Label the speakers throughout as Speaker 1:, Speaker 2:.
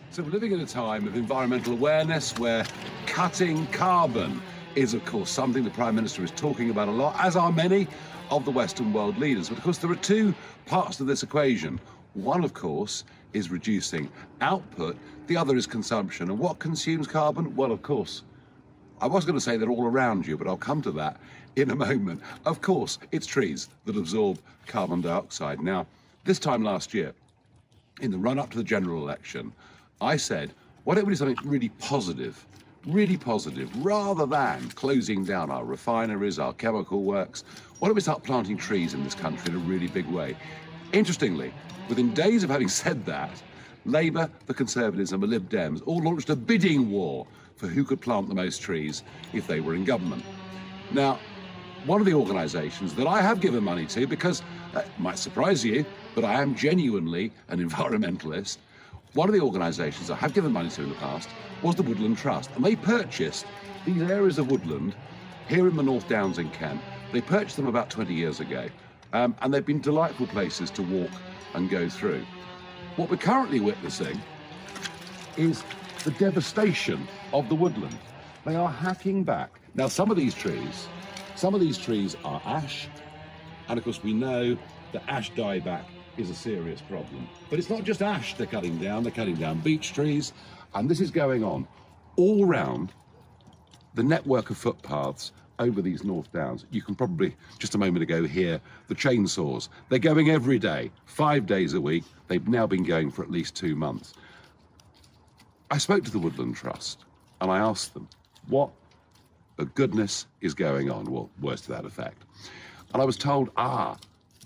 Speaker 1: So we're living in a time of environmental awareness where cutting carbon is, of course, something the Prime Minister is talking about a lot, as are many of the Western world leaders. But of course, there are two parts to this equation. One, of course, is reducing output. The other is consumption. And what consumes carbon? Well, of course, I was going to say they're all around you, but I'll come to that in a moment. Of course, it's trees that absorb carbon dioxide. Now, this time last year, in the run-up to the general election, I said, why don't we do something really positive, rather than closing down our refineries, our chemical works? Why don't we start planting trees in this country in a really big way? Interestingly, within days of having said that, Labour, the Conservatives and the Lib Dems all launched a bidding war for who could plant the most trees if they were in government. Now, one of the organisations that I have given money to, because it might surprise you, but I am genuinely an environmentalist, one of the organisations I have given money to in the past was the Woodland Trust, and they purchased these areas of woodland here in the North Downs in Kent. They purchased them about 20 years ago, and they've been delightful places to walk and go through. What we're currently witnessing is the devastation of the woodland. They are hacking back. Now, some of these trees are ash, and of course we know that ash dieback is a serious problem. But it's not just ash they're cutting down beech trees, and this is going on all round the network of footpaths over these North Downs. You can probably, just a moment ago, hear the chainsaws. They're going every day, 5 days a week. They've now been going for at least 2 months. I spoke to the Woodland Trust and I asked them, what the goodness is going on? Well, words to that effect. And I was told,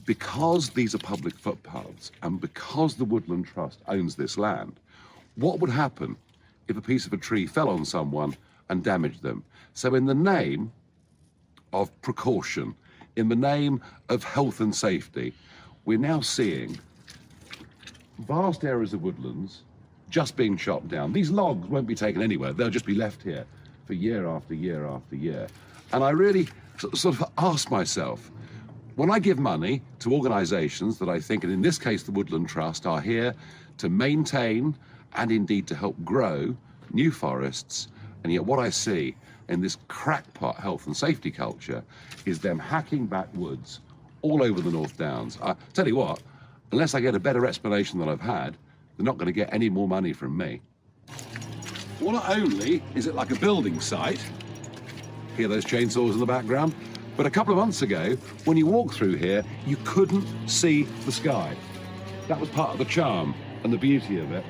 Speaker 1: because these are public footpaths and because the Woodland Trust owns this land, what would happen if a piece of a tree fell on someone and damaged them? So in the name of precaution, in the name of health and safety, we're now seeing vast areas of woodlands just being chopped down. These logs won't be taken anywhere. They'll just be left here for year after year after year. And I really sort of ask myself, when I give money to organisations that I think, and in this case the Woodland Trust, are here to maintain and indeed to help grow new forests, and yet what I see in this crackpot health and safety culture is them hacking back woods all over the North Downs. I tell you what, unless I get a better explanation than I've had, they're not going to get any more money from me. Well, not only is it like a building site, hear those chainsaws in the background, but a couple of months ago, when you walk through here, you couldn't see the sky. That was part of the charm and the beauty of it.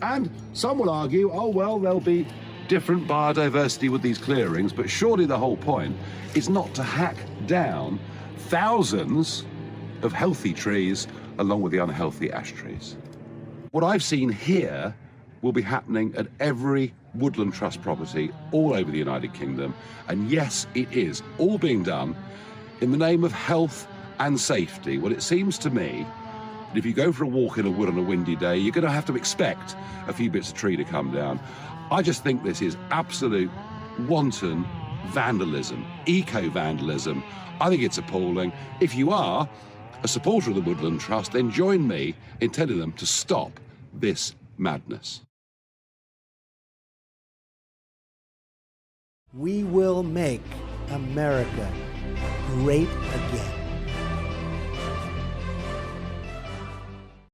Speaker 1: And some will argue, oh, well, there'll be different biodiversity with these clearings, but surely the whole point is not to hack down thousands of healthy trees along with the unhealthy ash trees. What I've seen here will be happening at every Woodland Trust property all over the United Kingdom. And yes, it is all being done in the name of health and safety. Well, it seems to me that if you go for a walk in a wood on a windy day, you're going to have to expect a few bits of tree to come down. I just think this is absolute wanton vandalism, eco-vandalism. I think it's appalling. If you are a supporter of the Woodland Trust, then join me in telling them to stop this madness.
Speaker 2: We will make America great again.